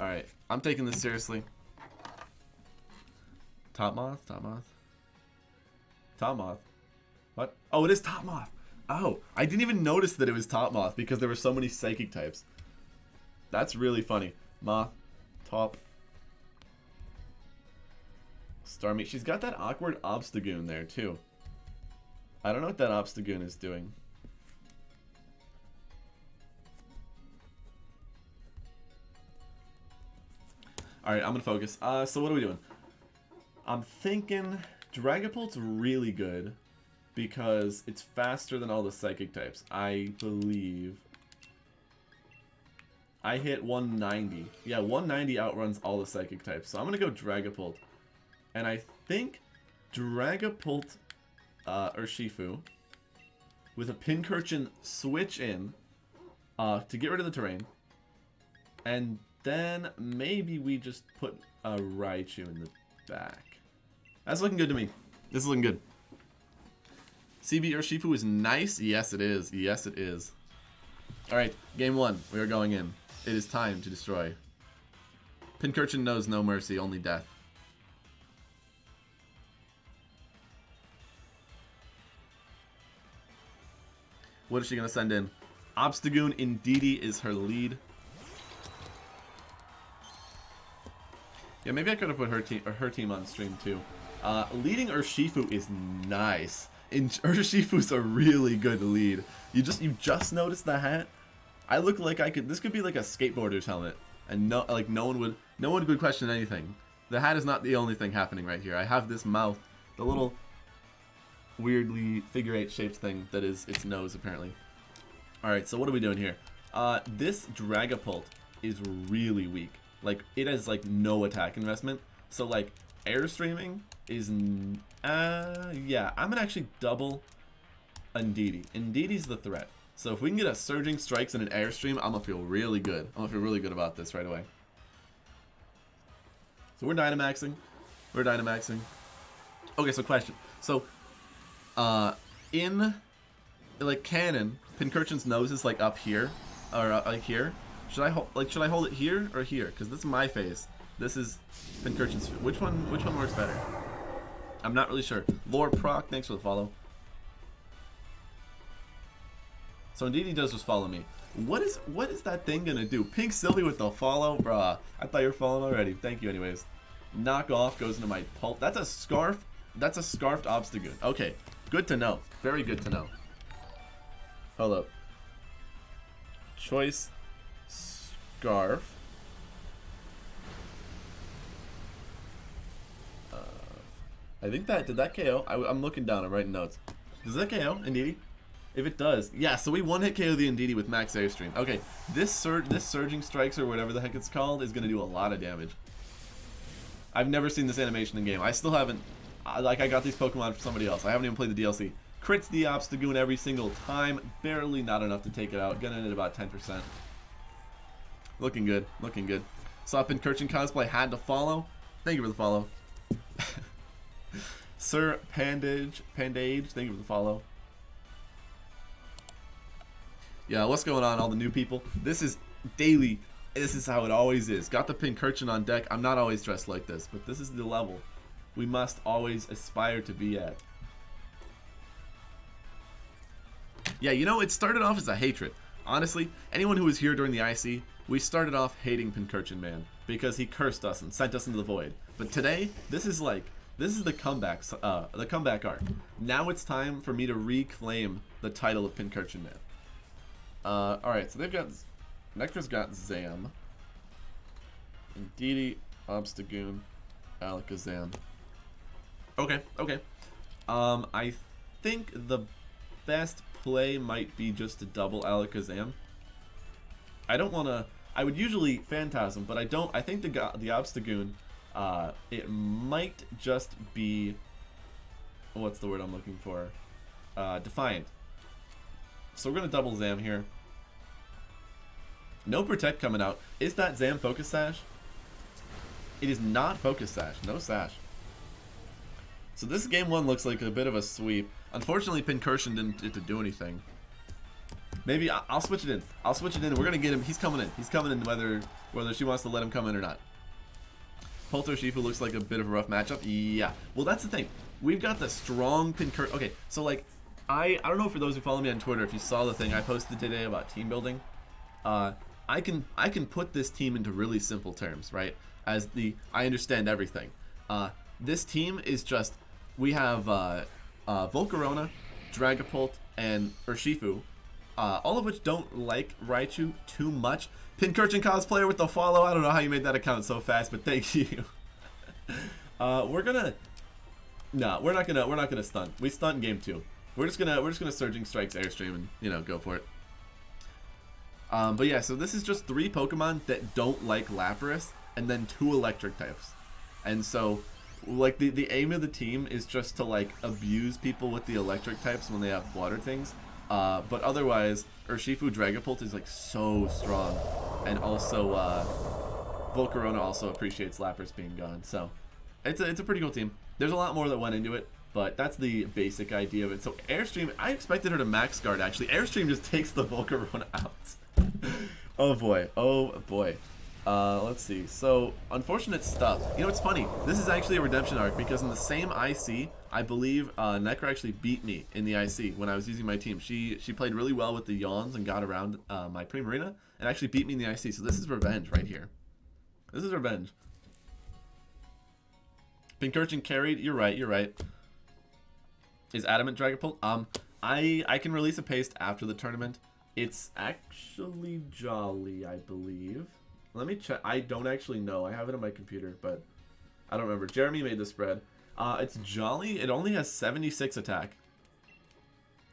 Alright, I'm taking this seriously. Top Moth? Top Moth? Top Moth? What? Oh, it is Top Moth! Oh, I didn't even notice that it was Top Moth because there were so many Psychic types. That's really funny. Moth. Top. Starmie. She's got that awkward Obstagoon there, too. I don't know what that Obstagoon is doing. Alright, I'm gonna focus. So what are we doing? I'm thinking Dragapult's really good because it's faster than all the Psychic types. I believe I hit 190. Yeah, 190 outruns all the Psychic types. So I'm gonna go Dragapult. And I think Dragapult Urshifu with a Pincurchin switch in to get rid of the terrain. And then maybe we just put a Raichu in the back. That's looking good to me. This is looking good. CB Urshifu is nice. Yes, it is. Yes, it is. Alright, game 1. We are going in. It is time to destroy. Pincurchin knows no mercy, only death. What is she going to send in? Obstagoon Indeedee is her lead. Yeah, maybe I could have put her team on stream too. Leading Urshifu is nice. Urshifu's a really good lead. You just noticed the hat. I look like I could. This could be like a skateboarder's helmet, and no one would question anything. The hat is not the only thing happening right here. I have this mouth, the little weirdly figure 8 shaped thing that is its nose apparently. All right, so what are we doing here? This Dragapult is really weak. Like, it has, like, no attack investment. So, like, airstreaming is... yeah, I'm going to actually double Indeedee. Indeedee's the threat. So if we can get a Surging Strikes and an airstream, I'm going to feel really good. I'm going to feel really good about this right away. So we're Dynamaxing. We're Dynamaxing. Okay, so question. So, in, like, canon, Pincurchin's nose is, like, up here. Or, like, here. Should I hold it here or here? Because this is my face. This is Pincurchin's. Which one works better? I'm not really sure. Lord Proc, thanks for the follow. So Indeedee does just follow me. What is that thing gonna do? Pink Sylvie with the follow, bruh. I thought you were following already. Thank you, anyways. Knock off goes into my pulp. That's a scarf. That's a scarfed Obstagoon. Okay, good to know. Very good to know. Hold up. Choice. Scarf. I think that did that KO. I'm looking down. I'm writing notes. Does that KO Indeedee? If it does, yeah. So we one hit KO the Indeedee with max airstream. Okay, this Surging Strikes or whatever the heck it's called is gonna do a lot of damage. I've never seen this animation in game. I still haven't. I got these Pokemon from somebody else. I haven't even played the DLC. Crits the Obstagoon every single time. Barely not enough to take it out. Getting it about 10%. Looking good, looking good. Saw Pincurchin cosplay, had to follow. Thank you for the follow. Sir Pandage, thank you for the follow. Yeah, what's going on, all the new people? This is daily. This is how it always is. Got the Pincurchin on deck. I'm not always dressed like this, but this is the level we must always aspire to be at. Yeah, you know, it started off as a hatred. Honestly, anyone who was here during the IC, we started off hating Pincurchin Man because he cursed us and sent us into the void. But today, this is the comeback arc. Now it's time for me to reclaim the title of Pincurchin Man. Alright, so they've got... Nekkra's got Zam. Indeedee, Obstagoon, Alakazam. Okay, okay. I think the best play might be just to double Alakazam. I don't want to... I would usually Phantasm, but I don't... I think the Obstagoon, it might just be... What's the word I'm looking for? Defiant. So we're going to double Zam here. No Protect coming out. Is that Zam Focus Sash? It is not Focus Sash. No Sash. So this game 1 looks like a bit of a sweep. Unfortunately, Pincurchin didn't get to do anything. Maybe I'll switch it in. I'll switch it in. We're gonna get him. He's coming in. He's coming in whether she wants to let him come in or not. Polter Shifu looks like a bit of a rough matchup. Yeah. Well, that's the thing. We've got the strong Pincurchin. Okay, so like, I don't know for those who follow me on Twitter if you saw the thing I posted today about team building. I can put this team into really simple terms, right? As I understand everything. This team is just, we have Volcarona, Dragapult, and Urshifu, all of which don't like Raichu too much. Pincurchin cosplayer with the follow. I don't know how you made that account so fast, but thank you. We're not gonna stun. We stun in game 2. We're just gonna Surging Strikes Airstream and go for it. But yeah, so this is just 3 Pokemon that don't like Lapras, and then 2 electric types. And so, like, the aim of the team is just to, like, abuse people with the electric types when they have water things. But otherwise, Urshifu Dragapult is, like, so strong. And also, Volcarona also appreciates Lapras being gone. So, it's a pretty cool team. There's a lot more that went into it, but that's the basic idea of it. So, Airstream, I expected her to max guard, actually. Airstream just takes the Volcarona out. Oh boy, oh boy. Let's see. So, unfortunate stuff. You know, it's funny. This is actually a redemption arc because in the same IC, I believe Nekkra actually beat me in the IC when I was using my team. She played really well with the yawns and got around my Primarina and actually beat me in the IC. So this is revenge right here. This is revenge. Pincurchin carried. You're right. You're right. Is Adamant Dragapult? I can release a paste after the tournament. It's actually Jolly, I believe. Let me check. I don't actually know. I have it on my computer, but I don't remember. Jeremy made the spread. It's Jolly. It only has 76 attack.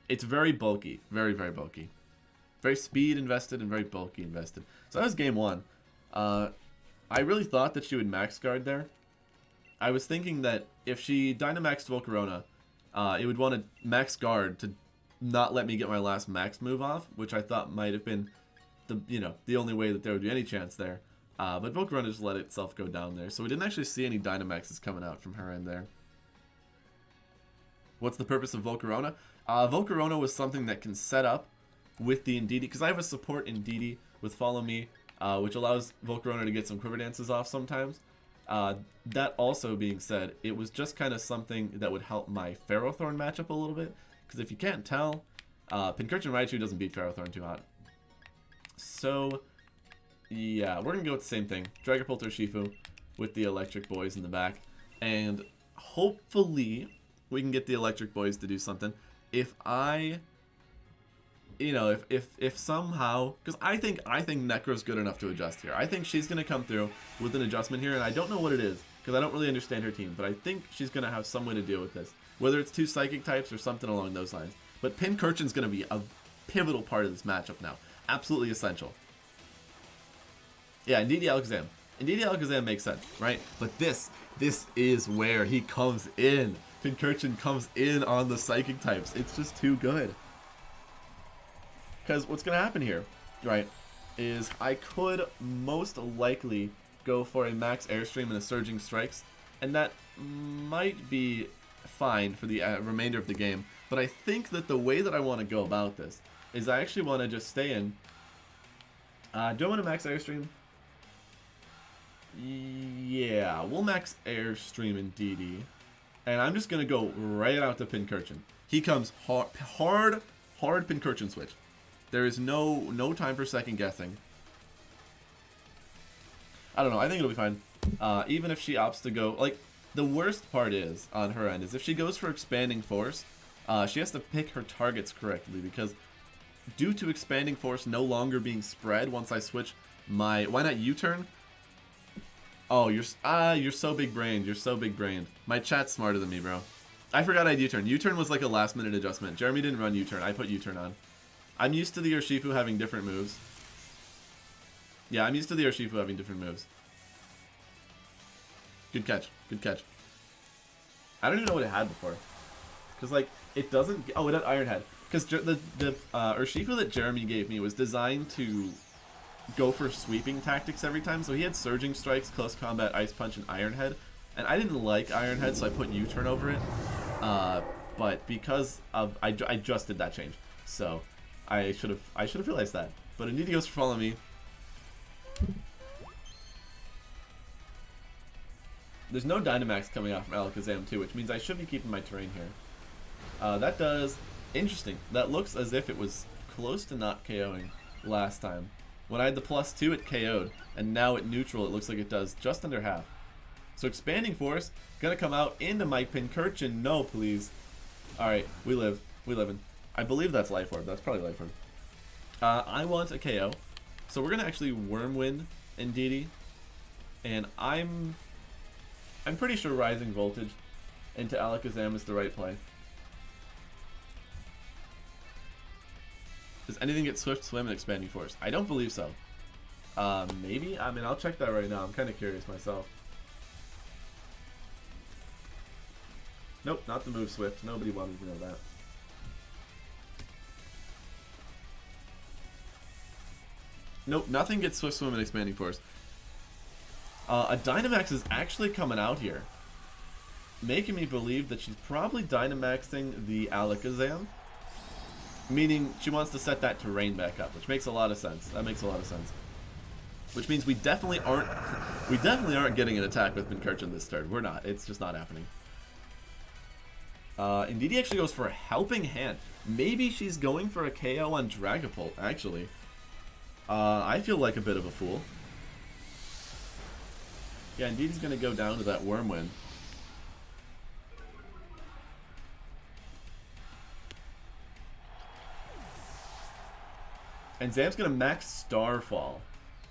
It's very bulky. Very, very bulky. Very speed invested and very bulky invested. So that was game 1. I really thought that she would max guard there. I was thinking that if she Dynamaxed Volcarona, it would want to max guard to not let me get my last max move off, which I thought might have been the only way that there would be any chance there. But Volcarona just let itself go down there. So we didn't actually see any Dynamaxes coming out from her end there. What's the purpose of Volcarona? Volcarona was something that can set up with the Indeedee, because I have a support Indeedee with Follow Me, which allows Volcarona to get some Quiver Dances off sometimes. That also being said, it was just kind of something that would help my Ferrothorn matchup a little bit. Because if you can't tell, Pincurchin Raichu doesn't beat Ferrothorn too hot. So, yeah, we're going to go with the same thing. Dragapult Urshifu with the electric boys in the back. And hopefully we can get the electric boys to do something. If if somehow, because I think Nekra's good enough to adjust here. I think she's going to come through with an adjustment here, and I don't know what it is, because I don't really understand her team, but I think she's going to have some way to deal with this. Whether it's 2 psychic types or something along those lines. But Pincurchin's going to be a pivotal part of this matchup now. Absolutely essential. Yeah, Indeedee Alakazam. Indeedee Alakazam makes sense, right? But this is where he comes in. Pincurchin comes in on the psychic types. It's just too good. Because what's going to happen here, right, is I could most likely go for a max Airstream and a Surging Strikes. And that might be fine for the remainder of the game, but I think that the way that I want to go about this is I actually want to just stay in. Do I want to max Airstream? Yeah, we'll max Airstream Indeedee, and I'm just gonna go right out to Pincurchin. He comes hard Pincurchin switch. There is no time for second guessing. I don't know. I think it'll be fine. Even if she opts to go, like, the worst part is, on her end, is if she goes for Expanding Force, she has to pick her targets correctly, because due to Expanding Force no longer being spread once I switch my... Why not U-turn? Oh, you're so big-brained. You're so big-brained. My chat's smarter than me, bro. I forgot I had U-turn. U-turn was like a last-minute adjustment. Jeremy didn't run U-turn. I put U-turn on. I'm used to the Urshifu having different moves. Yeah, I'm used to the Urshifu having different moves. Good catch. Good catch. I don't even know what it had before. Because, like, it doesn't... Oh, it had Iron Head. Because the Urshifu that Jeremy gave me was designed to go for sweeping tactics every time. So he had Surging Strikes, Close Combat, Ice Punch, and Iron Head. And I didn't like Iron Head, so I put U-turn over it. But because of... I just did that change. So, I should have realized that. But Indeedee goes for Follow Me. There's no Dynamax coming out from Alakazam too, which means I should be keeping my terrain here. That does... Interesting. That looks as if it was close to not KOing last time. When I had the +2, it KO'd, and now at neutral, it looks like it does just under half. So Expanding Force, gonna come out into my Pincurchin. No, please. Alright, we live. We livin'. I believe that's Life Orb. That's probably Life Orb. I want a KO. So we're gonna actually Wormwind Indeedee. And I'm pretty sure Rising Voltage into Alakazam is the right play. Does anything get Swift Swim and Expanding Force? I don't believe so. Maybe? I mean, I'll check that right now. I'm kind of curious myself. Nope, not the move Swift. Nobody wanted to know that. Nope, nothing gets Swift Swim and Expanding Force. A Dynamax is actually coming out here, making me believe that she's probably Dynamaxing the Alakazam. Meaning she wants to set that terrain back up, which makes a lot of sense. That makes a lot of sense. Which means we definitely aren't getting an attack with Pincurchin this turn. We're not. It's just not happening. Indeedee actually goes for a Helping Hand. Maybe she's going for a KO on Dragapult, actually. I feel like a bit of a fool. Yeah, Indeedee's going to go down to that Wormwind. And Zam's going to max Starfall.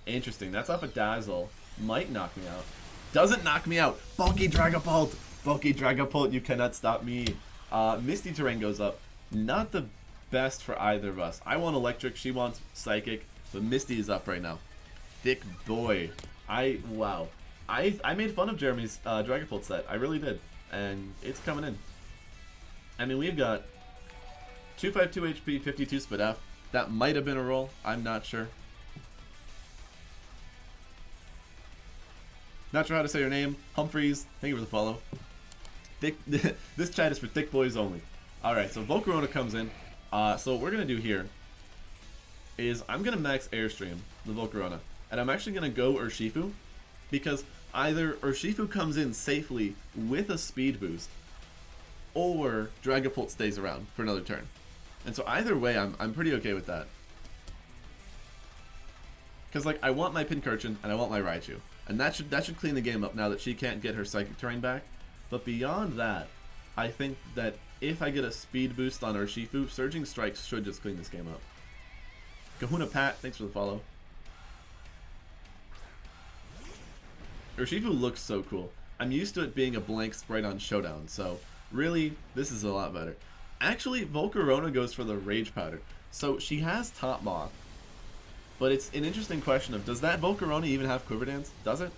Interesting. That's off a Dazzle. Might knock me out. Doesn't knock me out. Bulky Dragapult. Bulky Dragapult, you cannot stop me. Misty Terrain goes up. Not the best for either of us. I want Electric. She wants Psychic. But Misty is up right now. Thick boy. Wow. I made fun of Jeremy's Dragapult set. I really did. And it's coming in. I mean, we've got 252 HP, 52 Spit F. That might have been a roll. I'm not sure. Not sure how to say your name. Humphreys. Thank you for the follow. Thick, this chat is for thick boys only. Alright, so Volcarona comes in. So what we're going to do here is I'm going to max Airstream the Volcarona. And I'm actually going to go Urshifu. Because either Urshifu comes in safely with a speed boost, or Dragapult stays around for another turn. And so either way, I'm pretty okay with that. Because like I want my Pincurchin and I want my Raichu, and that should clean the game up now that she can't get her Psychic Terrain back. But beyond that, I think that if I get a speed boost on Urshifu, Surging Strikes should just clean this game up. Kahuna Pat, thanks for the follow. Urshifu looks so cool. I'm used to it being a blank sprite on Showdown, so really, this is a lot better. Actually, Volcarona goes for the Rage Powder. So she has Top Moth. But it's an interesting question of, does that Volcarona even have Quiver Dance? Does it?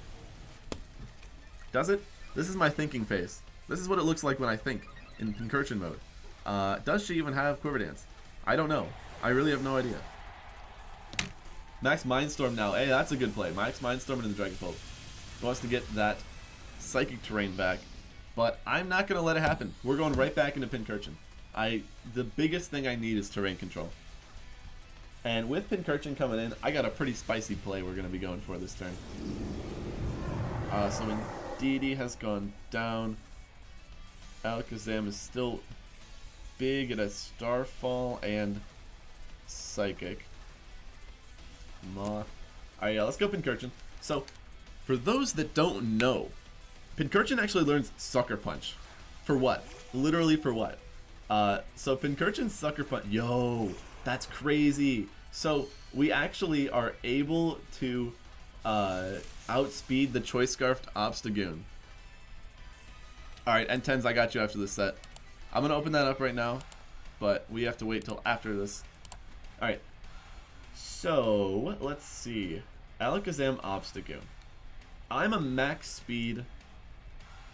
Does it? This is my thinking face. This is what it looks like when I think in Pincurchin mode. Does she even have Quiver Dance? I don't know. I really have no idea. Max Mindstorm now. Hey, that's a good play. Max Mindstorm into the Dragapult. Wants to get that Psychic Terrain back. But I'm not going to let it happen. We're going right back into Pincurchin. The biggest thing I need is terrain control. And with Pincurchin coming in, I got a pretty spicy play we're going to be going for this turn. So Indeedee has gone down. Alakazam is still big. It has Starfall and Psychic. Moth. Alright, yeah, let's go Pincurchin. So, for those that don't know, Pincurchin actually learns Sucker Punch. For what? Literally for what? So Pincurchin's Sucker Punch, yo, that's crazy. So we actually are able to outspeed the Choice Scarfed Obstagoon. Alright, N10s, I got you after this set. I'm going to open that up right now, but we have to wait till after this. Alright, so let's see. Alakazam Obstagoon. I'm a max speed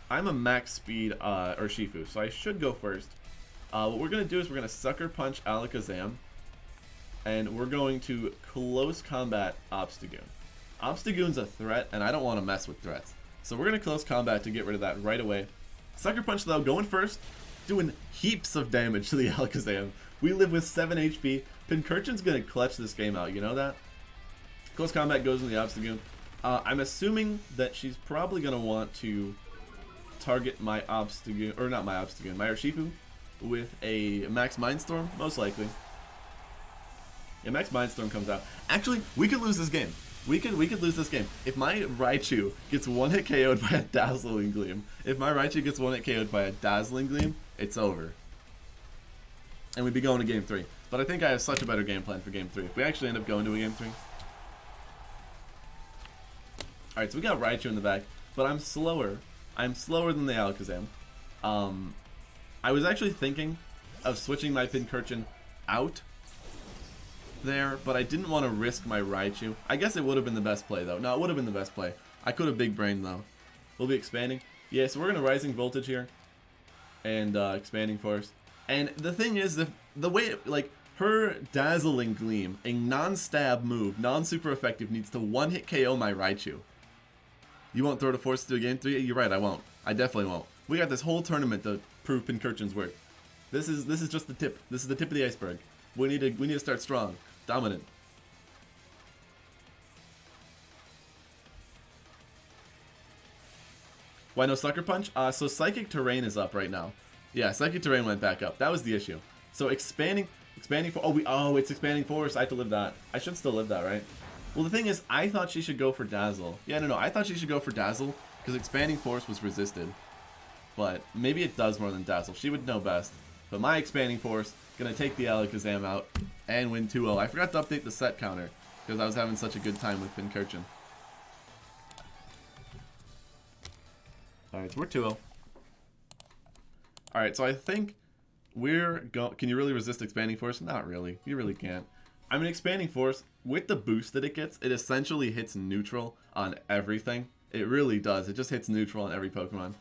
Urshifu, so I should go first. What we're going to do is we're going to Sucker Punch Alakazam, and we're going to Close Combat Obstagoon. Obstagoon's a threat, and I don't want to mess with threats. So we're going to Close Combat to get rid of that right away. Sucker Punch, though, going first. doing heaps of damage to the Alakazam. We live with 7 HP. Pincurchin's gonna clutch this game out, you know that? Close combat goes in the Obstagoon. I'm assuming that she's probably gonna want to target my Obstagoon, or not my Obstagoon, my Urshifu with a Max Mindstorm, most likely. Yeah, Max Mindstorm comes out. Actually, we could lose this game. We could lose this game. If my Raichu gets one-hit KO'd by a Dazzling Gleam, it's over. And we'd be going to game 3. But I think I have such a better game plan for game 3. If we actually end up going to a game 3. Alright, so we got Raichu in the back, but I'm slower. I'm slower than the Alakazam. I was actually thinking of switching my Pincurchin out there, but I didn't want to risk my Raichu. I guess it would have been the best play, though. No, it would have been the best play. I could have big brained, though. We'll be expanding. Yeah, so we're going to Rising Voltage here. And Expanding Force. And the thing is, the way, like, her Dazzling Gleam, a non-stab move, non-super effective, needs to one-hit KO my Raichu. You won't throw the Force to a game 3? You're right, I won't. I definitely won't. We got this whole tournament to prove Pincurchin's worth. This is just the tip. This is the tip of the iceberg. We need to start strong. Dominant. Why no Sucker Punch? So Psychic Terrain is up right now. Yeah, Psychic Terrain went back up. That was the issue. So expanding for it's Expanding Force. I have to live that. I should still live that, right? Well, the thing is, I thought she should go for Dazzle. Yeah, no, I thought she should go for Dazzle because Expanding Force was resisted. But maybe it does more than Dazzle. She would know best. But my Expanding Force gonna take the Alakazam out and win 2-0. I forgot to update the set counter because I was having such a good time with Pincurchin. Alright, so we're 2-0. Alright, so I think can you really resist Expanding Force? Not really. You really can't. I mean, Expanding Force, with the boost that it gets, it essentially hits neutral on everything. It really does. It just hits neutral on every Pokemon.